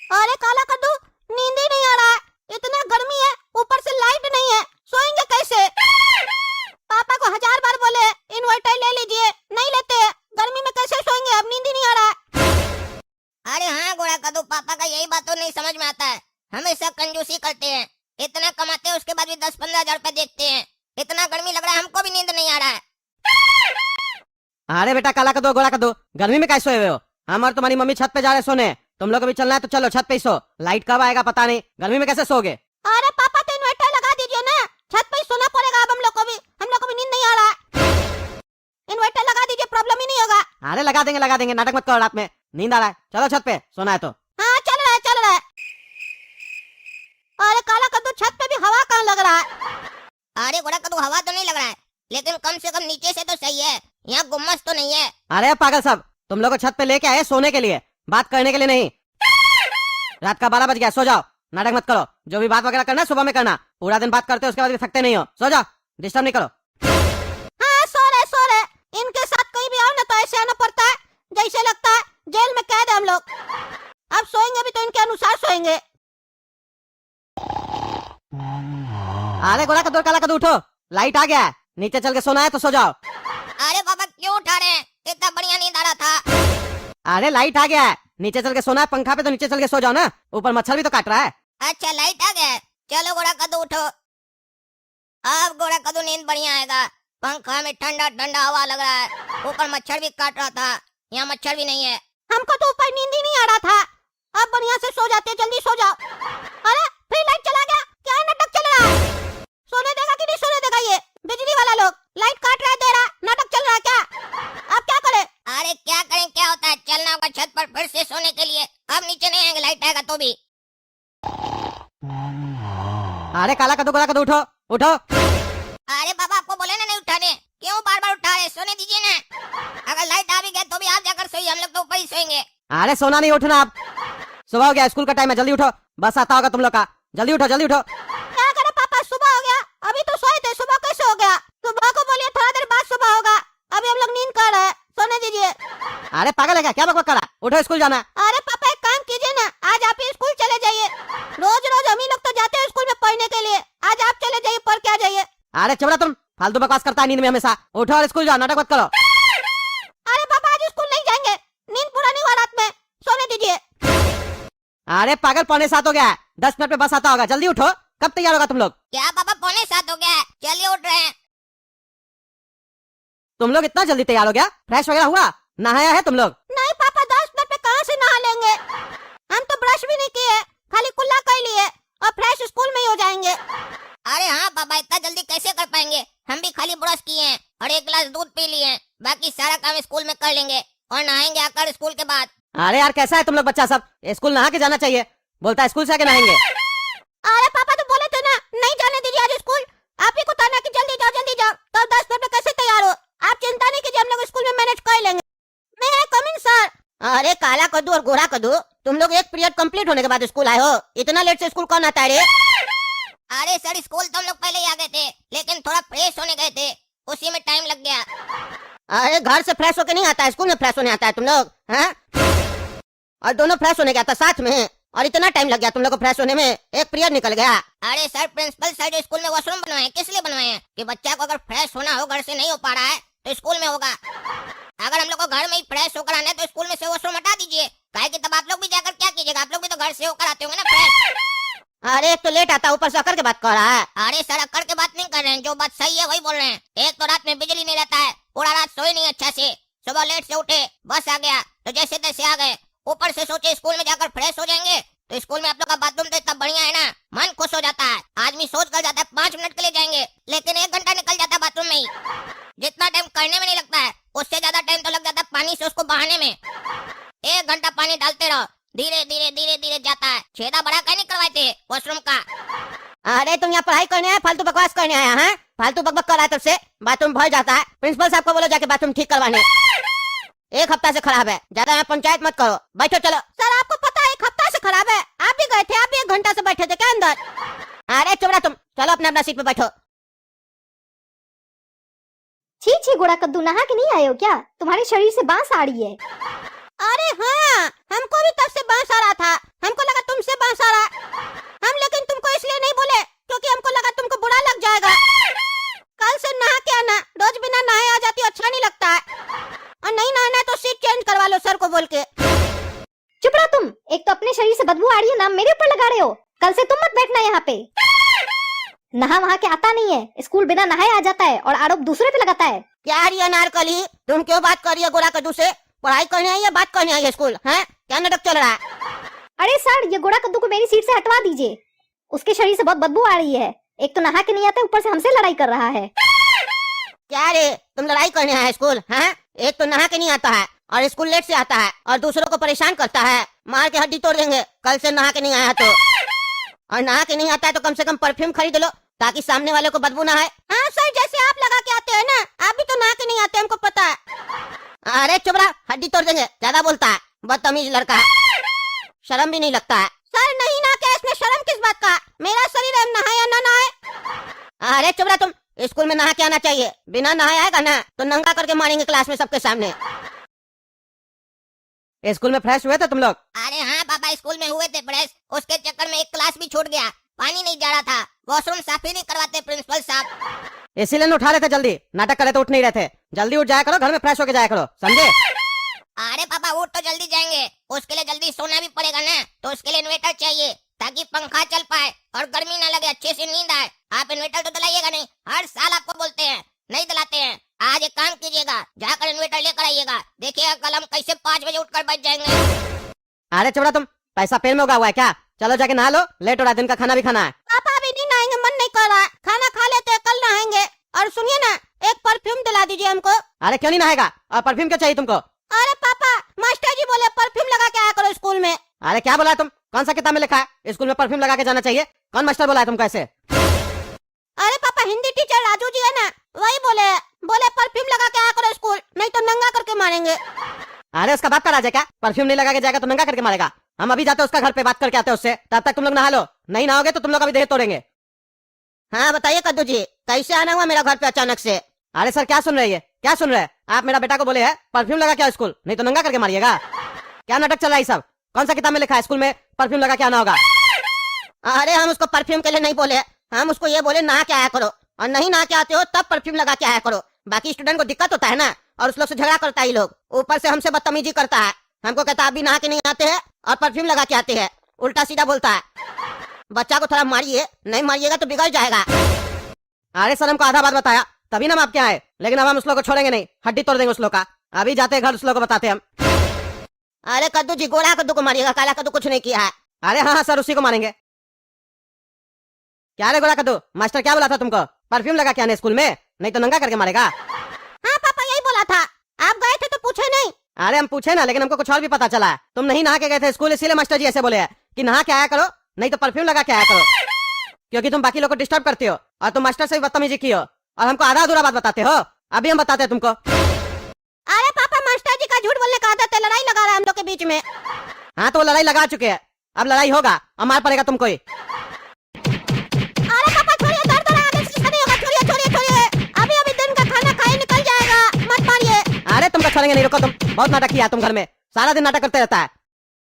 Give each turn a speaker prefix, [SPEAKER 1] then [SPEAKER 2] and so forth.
[SPEAKER 1] अरे काला कद्दू, नींद ही नहीं आ रहा है, इतना गर्मी है, ऊपर से लाइट नहीं है, सोएंगे कैसे? पापा को 1000 बार बोले इन्वर्टर ले लीजिए, नहीं लेते, गर्मी में कैसे सोएंगे? अब नींद ही नहीं आ रहा है।
[SPEAKER 2] अरे हाँ गोरा कद्दू, पापा का यही बात तो नहीं समझ में आता है, हमेशा कंजूसी करते हैं, इतना कमाते हैं उसके बाद भी 10-15 हजार रुपए देखते हैं। इतना गर्मी लग रहा है, हमको भी नींद नहीं आ रहा है।
[SPEAKER 3] अरे बेटा काला कद्दू गोरा कद्दू, गर्मी में कैसे सोए हुए हो? हम और तुम्हारी मम्मी छत पे जा रहे सोने, तुम लोग को भी चलना है तो चलो छत पे ही सो। लाइट कब आएगा पता नहीं, गर्मी में कैसे सोगे?
[SPEAKER 1] अरे पापा तो इन्वर्टर लगा दीजिए ना, छत पे ही सोना पड़ेगा अब हम लोग को भी नींद नहीं आ रहा है। इन्वर्टर लगा दीजिए, प्रॉब्लम ही नहीं होगा।
[SPEAKER 3] अरे लगा देंगे, नाटक मत करो, रात में नींद आ रहा है, चलो छत पे सोना है तो।
[SPEAKER 1] हाँ चल रहा है। अरे काला कद्दू, छत पे भी हवा कहाँ लग रहा है?
[SPEAKER 2] अरे गोरा कद्दू, हवा तो नहीं लग रहा है, लेकिन कम से कम नीचे से तो सही है, यहाँ गुम्मस तो नहीं है।
[SPEAKER 3] अरे पागल सब, तुम लोग को छत पे लेके आए सोने के लिए, बात करने के लिए नहीं। रात का 12 बज गया, सो जाओ, नाटक मत करो, जो भी बात वगैरह करना सुबह में करना, पूरा दिन बात करते हो उसके बाद भी थकते नहीं हो, सो जाओ, डिस्टर्ब नहीं करो।
[SPEAKER 1] हाँ सो रहे, इनके साथ कोई भी आओ ना तो ऐसे आना पड़ता है जैसे लगता है जेल में कैद है हम लोग। अब सोएंगे भी तो इनके अनुसार सोएंगे।
[SPEAKER 3] अरे गोरा कद्दू काला कद्दू उठो, लाइट आ गया है, नीचे चल के सोना है तो सो जाओ।
[SPEAKER 2] अरे बाबा क्यों उठा रहे हैं, इतना बढ़िया नींद आ रहा था।
[SPEAKER 3] अरे लाइट आ गया है, नीचे चल के सोना है, पंखा पे तो नीचे चल के सो जाओ ना, ऊपर मच्छर भी तो काट रहा है।
[SPEAKER 2] अच्छा लाइट आ गया है, चलो गोरा कद्दू उठो। अब गोरा कद्दू नींद बढ़िया आएगा, पंखा में ठंडा ठंडा हवा लग रहा है, ऊपर मच्छर भी काट रहा था, यहाँ मच्छर भी नहीं है।
[SPEAKER 1] हमको तो ऊपर नींद ही नहीं आ रहा था, अब बढ़िया से सो जाते, जल्दी सो जाओ। अरे फिर लाइट चला गया, क्या नाटक चल रहा है? सोने देगा कि नहीं सोने देगा ये बिजली वाला लोग? लाइट काट रहा है, दे रहा, नाटक चल रहा है क्या? अब क्या करे?
[SPEAKER 2] अरे क्या करें, क्या होता है, चलना होगा छत पर फिर से सोने के लिए, अब नीचे नहीं आएंगे, लाइट आएगा तो भी।
[SPEAKER 3] अरे काला कद्दू गोरा कद्दू उठो उठो।
[SPEAKER 2] अरे बाबा आपको बोले ना नहीं उठाने, क्यों बार बार उठा रहे, सोने दीजिए ना। अगर लाइट आ भी गया तो भी आप जाकर सोइए, हम लोग तो ऊपर ही सोएंगे।
[SPEAKER 3] अरे सोना नहीं, उठना आप, सुबह हो गया, स्कूल का टाइम है, जल्दी उठो, बस आता होगा तुम लोग का, जल्दी उठो जल्दी उठो।
[SPEAKER 1] क्या करे पापा, सुबह हो गया, अभी तो सोए थे, सुबह कैसे हो गया? सुबह को बोलिए थोड़ा देर बाद सुबह होगा, अभी हम लोग नींद कर रहे हैं, सोने दीजिए।
[SPEAKER 3] अरे पागल है क्या बकबक कर रहा है? उठो स्कूल जाना है।
[SPEAKER 1] अरे पापा एक काम कीजिए ना, आज आप ही स्कूल चले जाइए, रोज रोज हम ही लोग तो जाते हैं स्कूल में पढ़ने के लिए, आज आप चले जाइए, पढ़ के आ जाइए।
[SPEAKER 3] अरे चबड़ा, तुम फालतू बकवास करता है नींद में हमेशा, उठो और स्कूल जाओ, नाटक मत करो।
[SPEAKER 1] अरे पापा आज स्कूल नहीं जाएंगे, नींद पूरा नहीं हुआ रात में, सोने दीजिए।
[SPEAKER 3] अरे पागल, 6:45 हो गया है, 10 मिनट में बस आता होगा, जल्दी उठो, कब तैयार होगा तुम लोग?
[SPEAKER 2] क्या पापा 6:45 हो गया है, चलिए उठ रहे हैं।
[SPEAKER 3] तुम लोग इतना जल्दी तैयार हो गया? फ्रेश वगैरह हुआ, नहाया है तुम लोग?
[SPEAKER 1] नहीं पापा, 10 मिनट में कहाँ से नहा लेंगे, हम तो ब्रश भी नहीं किए, खाली कुल्ला कर लिए और फ्रेश स्कूल में ही हो जाएंगे।
[SPEAKER 2] अरे हाँ पापा, इतना जल्दी कैसे कर पाएंगे, हम भी खाली ब्रश किए हैं और 1 गिलास दूध पी लिए हैं, बाकी सारा काम स्कूल में कर लेंगे और नहाएंगे आकर स्कूल के बाद।
[SPEAKER 3] अरे यार कैसा है तुम लोग बच्चा सब, स्कूल नहा के जाना चाहिए, बोलता है स्कूल से आके नहाएंगे।
[SPEAKER 1] अरे पापा तो बोले थे ना नहीं जाने दीजिए आज स्कूल, आप ही को कहना कि जल्दी जाओ, तो 10 मिनट में कैसे तैयार हो? आप चिंता नहीं कीजिए, हम लोग स्कूल में मैनेज कर लेंगे। मैं कम इन सर।
[SPEAKER 2] अरे काला कद्दू और गोरा कद्दू, तुम लोग एक पीरियड कंप्लीट होने के बाद स्कूल आए हो, इतना लेट से स्कूल कौन आता है रे? अरे सर स्कूल तो हम लोग पहले ही आ गए थे, लेकिन थोड़ा फ्रेश होने गए थे, उसी में टाइम लग गया।
[SPEAKER 3] अरे घर से फ्रेश होके नहीं आता है, स्कूल में फ्रेश होने आता है तुम लोग, हैं? और दोनों फ्रेश होने गया था साथ में, और इतना टाइम लग गया तुम लोग को फ्रेश होने में, एक पीरियड निकल गया।
[SPEAKER 2] अरे सर प्रिंसिपल सर जो स्कूल में वॉशरूम बनवाए हैं, किस लिए बनवाए हैं? कि बच्चा को अगर फ्रेश होना हो, घर से नहीं हो पा रहा है तो स्कूल में होगा। अगर हम लोग को घर में ही फ्रेश होकर आना है तो स्कूल में से वॉशरूम हटा दीजिए, काहे कि तब आप लोग भी जाकर क्या कीजिएगा, आप लोग भी तो घर से होकर आते होंगे ना फ्रेश।
[SPEAKER 3] अरे एक तो लेट आता, ऊपर से अकर के बात कर रहा है।
[SPEAKER 2] अरे सर अक्कड़ के बात नहीं कर रहे हैं, जो बात सही है वही बोल रहे हैं। एक तो रात में बिजली नहीं रहता है, पूरा रात सोए नहीं अच्छा से, सुबह लेट से उठे, बस आ गया तो जैसे तैसे आ गए, ऊपर से सोचे स्कूल में जाकर फ्रेश हो जाएंगे, तो स्कूल में आप लोग का बाथरूम तो इतना बढ़िया है ना, मन खुश हो जाता है, आदमी सोच कर जाता है 5 मिनट के लिए जाएंगे, लेकिन 1 घंटा निकल जाता है बाथरूम में ही। जितना टाइम करने में नहीं लगता है, उससे ज्यादा टाइम तो लग जाता है पानी से उसको बहाने में। 1 घंटा पानी डालते रहो, धीरे धीरे जाता है। छेदा बड़ा कहीं नहीं करवाए थे वॉशरूम का।
[SPEAKER 3] अरे तुम यहाँ पढ़ाई करने आए, फालतू बकवास करने आया है? फालतू बकबक कर रहा है, तब से बाथरूम भर जाता है, प्रिंसिपल साहब को बोलो जाके बाथरूम ठीक करवाने। 1 हफ्ता से खराब है, ज्यादा यहाँ पंचायत मत करो, बैठो चलो।
[SPEAKER 1] सर आपको पता है 1 हफ्ता से खराब है, आप भी गए थे, आप भी 1 घंटा से बैठे थे क्या अंदर?
[SPEAKER 3] अरे चुप रहा तुम, चलो अपना अपना सीट पे बैठो।
[SPEAKER 4] छी गोरा कद्दू, नहा के नहीं आए हो क्या? तुम्हारे शरीर से बांस आ रही है।
[SPEAKER 1] अरे हाँ, हमको भी तब से बांस आ रहा था, हमको लगा तुमसे बांसारा। हम लेकिन तुमको इसलिए नहीं बोले क्योंकि हमको लगा तुमको बुरा लग जाएगा। कल से नहा के आना, रोज बिना नहाए आ जाती हो, अच्छा नहीं लगता है। और नहीं नहाना है तो सीट चेंज करवा लो सर को बोल के।
[SPEAKER 4] चुप रहो तुम। एक तो अपने शरीर से बदबू आ रही है, नाम मेरे ऊपर लगा रहे हो। कल से तुम मत बैठना यहाँ पे। नहा वहा के आता नहीं है, स्कूल बिना नहाए आ जाता है और आरोप दूसरे पे लगाता है।
[SPEAKER 1] क्या रही है नारकली, तुम क्यों बात कर रही है गोरा कद्दू से? पढ़ाई करने आई है, बात करने आई है स्कूल? हैं, क्या नाटक चल रहा है?
[SPEAKER 4] अरे सर, ये गोड़ा कद्दू को मेरी सीट से हटवा दीजिए। उसके शरीर से बहुत बदबू आ रही है। एक तो नहा के नहीं आता, ऊपर से हमसे लड़ाई कर रहा है।
[SPEAKER 1] क्या रे, तुम लड़ाई करने आए स्कूल? हैं, एक तो नहा के नहीं आता है और स्कूल लेट से आता है और दूसरों को परेशान करता है। मार के हड्डी तोड़ देंगे कल से नहा के नहीं आया तो। और नहा के नहीं आता है तो कम से कम परफ्यूम खरीद लो ताकि सामने वाले को बदबू ना आए। हाँ सर, जैसे आप लगा के आते हैं ना, आप भी तो नहा के नहीं आते, हमको पता है। अरे चुप रहा, हड्डी तोड़ देंगे, ज्यादा बोलता है, बदतमीज लड़का है, शर्म भी नहीं लगता है। सर नहीं ना के इसमें शर्म किस बात का? मेरा शरीर है, नहाए या ना नहाए। अरे चुप रहा तुम, स्कूल में नहा के आना चाहिए। बिना नहाए आएगा ना तो नंगा करके मारेंगे क्लास में सबके सामने।
[SPEAKER 3] स्कूल में फ्रेश हुए थे तुम लोग?
[SPEAKER 2] अरे हाँ पापा, स्कूल में हुए थे फ्रेश। उसके चक्कर में एक क्लास भी छूट गया, पानी नहीं जा रहा था, वॉशरूम साफ ही नहीं करवाते प्रिंसिपल साहब।
[SPEAKER 3] इसीलिए उठा रहे थे जल्दी, नाटक करे तो उठ नहीं रहे थे। जल्दी उठ जाया करो, घर में फ्रेश होके जाया करो, समझे?
[SPEAKER 2] अरे पापा उठ तो जल्दी जाएंगे, उसके लिए जल्दी सोना भी पड़ेगा ना, तो उसके लिए इन्वर्टर चाहिए ताकि पंखा चल पाए और गर्मी ना लगे, अच्छे से नींद आए। आप इन्वर्टर तो दिलाइएगा नहीं, हर साल आपको बोलते हैं, नहीं दिलाते हैं। आज एक काम कीजिएगा, जाकर इन्वर्टर लेकर आइएगा, देखिएगा कल हम कैसे 5 बजे उठकर बैठ जाएंगे।
[SPEAKER 3] अरे चुप रहा तुम, पैसा पेड़ में उगा हुआ है क्या? चलो जाके नहा लो, लेट हो रहा है, दिन का खाना भी खाना है।
[SPEAKER 1] पापा अभी नहीं नहाएंगे, मन नहीं कर रहा है। खाना खा लेते हैं, कल नहाएंगे। और सुनिए ना, एक परफ्यूम दिला दीजिए हमको।
[SPEAKER 3] अरे क्यों नहीं नहाएगा? और परफ्यूम क्यों चाहिए तुमको?
[SPEAKER 1] अरे पापा, मास्टर जी बोले परफ्यूम लगा के आया करो स्कूल में।
[SPEAKER 3] अरे क्या बोला है तुम? कौन सा किताब में लिखा है स्कूल में परफ्यूम लगा के जाना चाहिए? कौन मास्टर बोला है तुमको ऐसे?
[SPEAKER 1] अरे पापा, हिंदी टीचर राजू जी है ना, वही बोले परफ्यूम लगा के आया करो स्कूल, नहीं तो नंगा करके मारेंगे।
[SPEAKER 3] अरे उसका बाप का राज है क्या? परफ्यूम नहीं लगा के जाएगा तो नंगा करके मारेगा? हम अभी जाते उसका घर पे, बात करके आते उससे, तब तक तुम लोग नहा लो। नहीं नहाओगे तो तुम लोग अभी देह तोड़ेंगे।
[SPEAKER 1] हाँ बताइए कद्दू जी, कैसे आना हुआ मेरा घर पे अचानक से?
[SPEAKER 3] अरे सर क्या सुन रहे हैं, क्या सुन रहे हैं आप? मेरा बेटा को बोले है परफ्यूम लगा के आओ स्कूल, नहीं तो नंगा करके मारिएगा। क्या नाटक चल रहा है सब? कौन सा किताब में लिखा है स्कूल में परफ्यूम लगा के आना होगा?
[SPEAKER 1] अरे हम उसको परफ्यूम के लिए नहीं बोले, हम उसको ये बोले नहा के आया करो, और नहीं नहा के आते हो तब परफ्यूम लगा के आया करो। बाकी स्टूडेंट को दिक्कत होता है ना, और उस लोग से झगड़ा करता है लोग, ऊपर से हमसे बदतमीजी करता है। हमको कहता है आप भी नहा के नहीं आते हैं और परफ्यूम लगा के आते हैं, उल्टा सीधा बोलता है। बच्चा को थोड़ा मारिए, नहीं मारिएगा तो बिगड़ जाएगा।
[SPEAKER 3] अरे सर हमको आधा बात बताया तभी ना हम आपके आए, लेकिन अब हम उस लोग को छोड़ेंगे नहीं, हड्डी तोड़ देंगे उस लोग का। अभी जाते घर उस लोग को बताते हम।
[SPEAKER 1] अरे कद्दू जी, गोरा कद्दू को मारिएगा, काला कद्दू कुछ नहीं किया है।
[SPEAKER 3] अरे हाँ सर, उसी को मारेंगे। क्या रे गोरा कद्दू, मास्टर क्या बोला था तुमको? परफ्यूम लगा के आने स्कूल में, नहीं तो नंगा करके मारेगा।
[SPEAKER 1] हाँ पापा, यही बोला था। आप गए थे तो पूछे नहीं?
[SPEAKER 3] अरे हम पूछे ना, लेकिन हमको कुछ और भी पता चला है। तुम नहीं नहा के गए थे स्कूल, इसीलिए मास्टर जी ऐसे बोले हैं कि नहा के आया करो, नहीं तो परफ्यूम लगा के आया करो, क्योंकि तुम बाकी लोग को डिस्टर्ब करते हो और तुम मास्टर से भी बदतमीजी की हो और हमको आधा अधूरा बात बताते हो। अभी हम बताते हैं तुमको।
[SPEAKER 1] अरे पापा, मास्टर जी का झूठ बोलने का आदत है, लड़ाई लगा रहा है हम लोग के बीच में।
[SPEAKER 3] हाँ तो वो लड़ाई लगा चुके हैं, अब लड़ाई होगा और मार पड़ेगा तुमको ही।
[SPEAKER 1] अरे पापा छोड़िए, दर्द हो रहा है, आगे सीखा नहीं होगा, छोड़िए छोड़िए छोड़िए, अभी अभी दिन का खाना खाए निकल जाएगा, मत मारिए।
[SPEAKER 3] अरे तुमको छोड़ेंगे नहीं, रुको तुम, बहुत नाटक किया तुम घर में, सारा दिन नाटक करते रहता है।